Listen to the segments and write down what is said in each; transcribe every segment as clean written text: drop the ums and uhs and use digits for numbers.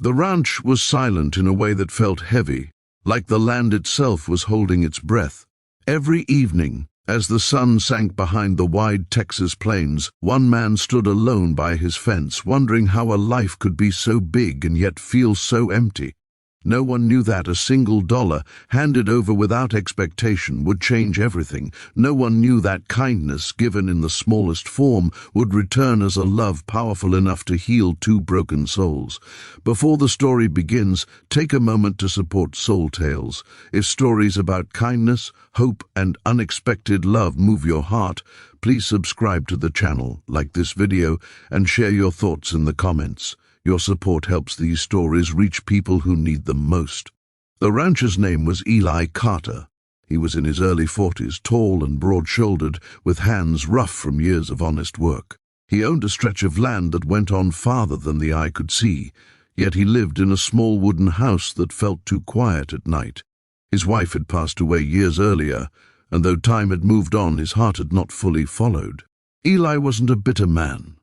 The ranch was silent in a way that felt heavy, like the land itself was holding its breath. Every evening, as the sun sank behind the wide Texas plains, one man stood alone by his fence, wondering how a life could be so big and yet feel so empty. No one knew that a single dollar, handed over without expectation, would change everything. No one knew that kindness, given in the smallest form, would return as a love powerful enough to heal two broken souls. Before the story begins, take a moment to support Soul Tales. If stories about kindness, hope, and unexpected love move your heart, please subscribe to the channel, like this video, and share your thoughts in the comments. Your support helps these stories reach people who need them most. The rancher's name was Eli Carter. He was in his early 40s, tall and broad-shouldered, with hands rough from years of honest work. He owned a stretch of land that went on farther than the eye could see, yet he lived in a small wooden house that felt too quiet at night. His wife had passed away years earlier, and though time had moved on, his heart had not fully followed. Eli wasn't a bitter man.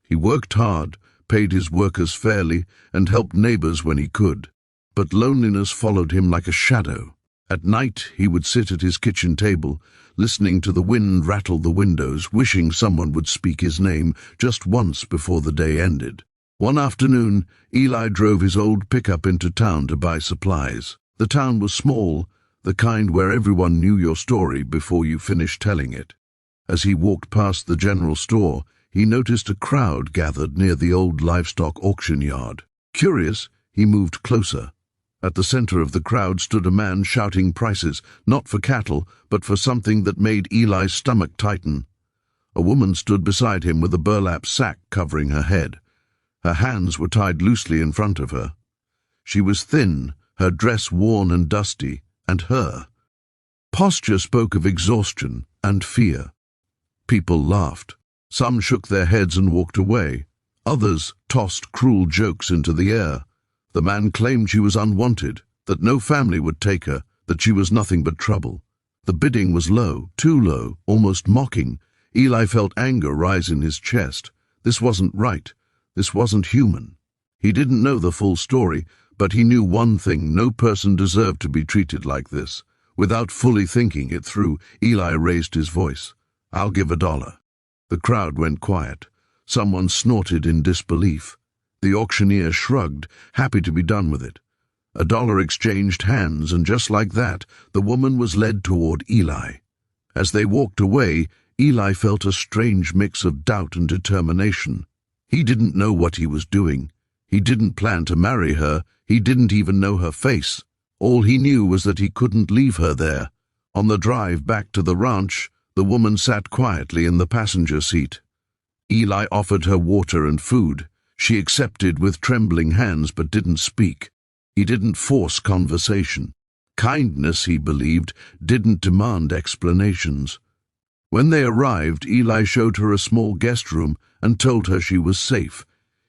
He worked hard, paid his workers fairly, and helped neighbors when he could. But loneliness followed him like a shadow. At night he would sit at his kitchen table, listening to the wind rattle the windows, wishing someone would speak his name just once before the day ended. One afternoon, Eli drove his old pickup into town to buy supplies. The town was small, the kind where everyone knew your story before you finished telling it. As he walked past the general store, he noticed a crowd gathered near the old livestock auction yard. Curious, he moved closer. At the center of the crowd stood a man shouting prices, not for cattle, but for something that made Eli's stomach tighten. A woman stood beside him with a burlap sack covering her head. Her hands were tied loosely in front of her. She was thin, her dress worn and dusty, and her posture spoke of exhaustion and fear. People laughed. Some shook their heads and walked away. Others tossed cruel jokes into the air. The man claimed she was unwanted, that no family would take her, that she was nothing but trouble. The bidding was low, too low, almost mocking. Eli felt anger rise in his chest. This wasn't right. This wasn't human. He didn't know the full story, but he knew one thing: no person deserved to be treated like this. Without fully thinking it through, Eli raised his voice. "I'll give $1." The crowd went quiet. Someone snorted in disbelief. The auctioneer shrugged, happy to be done with it. $1 exchanged hands, and just like that, the woman was led toward Eli. As they walked away, Eli felt a strange mix of doubt and determination. He didn't know what he was doing. He didn't plan to marry her. He didn't even know her face. All he knew was that he couldn't leave her there. On the drive back to the ranch, the woman sat quietly in the passenger seat. Eli offered her water and food. She accepted with trembling hands but didn't speak. He didn't force conversation. Kindness, he believed, didn't demand explanations. When they arrived, Eli showed her a small guest room and told her she was safe.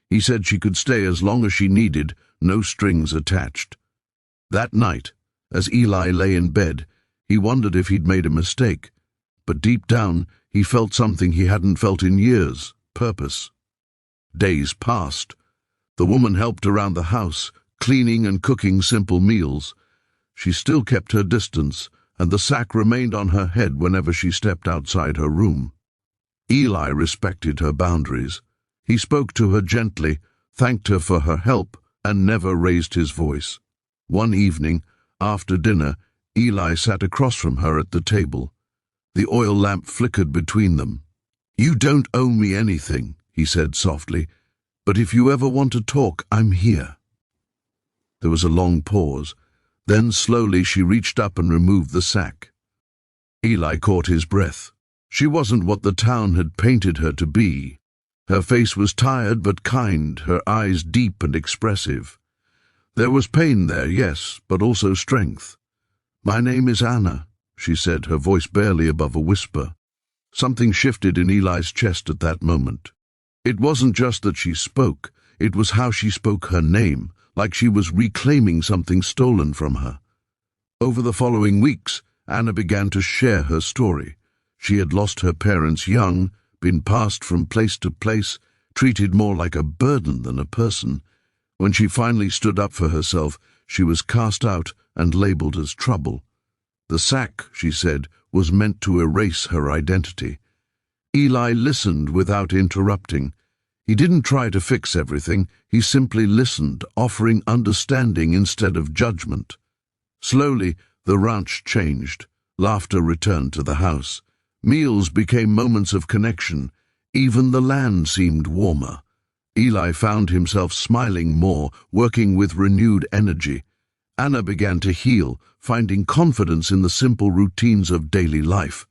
He said she could stay as long as she needed, no strings attached. That night, as Eli lay in bed, he wondered if he'd made a mistake. But deep down, he felt something he hadn't felt in years: purpose. Days passed. The woman helped around the house, cleaning and cooking simple meals. She still kept her distance, and the sack remained on her head whenever she stepped outside her room. Eli respected her boundaries. He spoke to her gently, thanked her for her help, and never raised his voice. One evening, after dinner, Eli sat across from her at the table. The oil lamp flickered between them. "You don't owe me anything," he said softly, "but if you ever want to talk, I'm here." There was a long pause. Then slowly she reached up and removed the sack. Eli caught his breath. She wasn't what the town had painted her to be. Her face was tired but kind, her eyes deep and expressive. There was pain there, yes, but also strength. "My name is Anna," she said, her voice barely above a whisper. Something shifted in Eli's chest at that moment. It wasn't just that she spoke, it was how she spoke her name, like she was reclaiming something stolen from her. Over the following weeks, Anna began to share her story. She had lost her parents young, been passed from place to place, treated more like a burden than a person. When she finally stood up for herself, she was cast out and labeled as trouble. The sack, she said, was meant to erase her identity. Eli listened without interrupting. He didn't try to fix everything, he simply listened, offering understanding instead of judgment. Slowly, the ranch changed. Laughter returned to the house. Meals became moments of connection. Even the land seemed warmer. Eli found himself smiling more, working with renewed energy. Anna began to heal, finding confidence in the simple routines of daily life.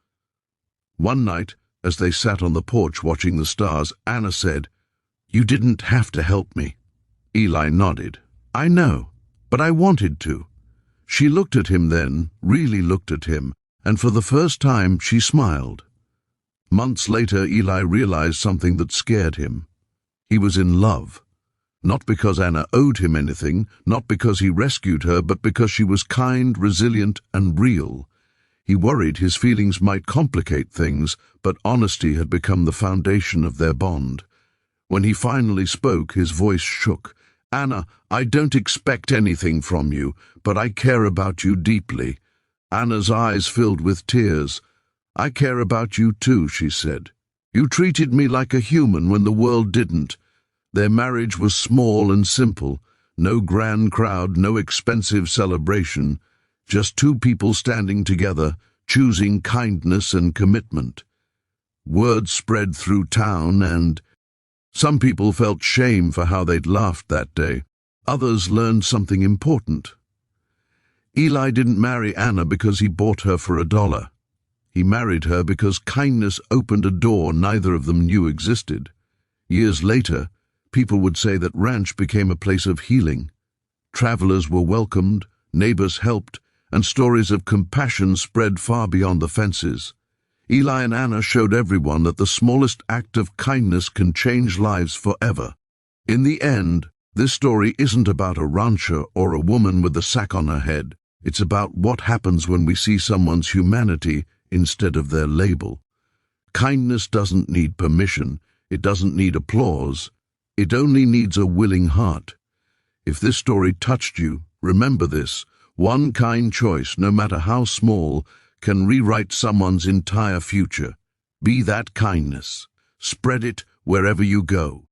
One night, as they sat on the porch watching the stars, Anna said, "You didn't have to help me." Eli nodded. "I know, but I wanted to." She looked at him then, really looked at him, and for the first time she smiled. Months later, Eli realized something that scared him. He was in love. Not because Anna owed him anything, not because he rescued her, but because she was kind, resilient, and real. He worried his feelings might complicate things, but honesty had become the foundation of their bond. When he finally spoke, his voice shook. "Anna, I don't expect anything from you, but I care about you deeply." Anna's eyes filled with tears. "I care about you too," she said. "You treated me like a human when the world didn't." Their marriage was small and simple. No grand crowd, no expensive celebration. Just two people standing together, choosing kindness and commitment. Word spread through town, and some people felt shame for how they'd laughed that day. Others learned something important. Eli didn't marry Anna because he bought her for $1. He married her because kindness opened a door neither of them knew existed. Years later, people would say that ranch became a place of healing. Travelers were welcomed, neighbors helped, and stories of compassion spread far beyond the fences. Eli and Anna showed everyone that the smallest act of kindness can change lives forever. In the end, this story isn't about a rancher or a woman with a sack on her head. It's about what happens when we see someone's humanity instead of their label. Kindness doesn't need permission. It doesn't need applause. It only needs a willing heart. If this story touched you, remember this. One kind choice, no matter how small, can rewrite someone's entire future. Be that kindness. Spread it wherever you go.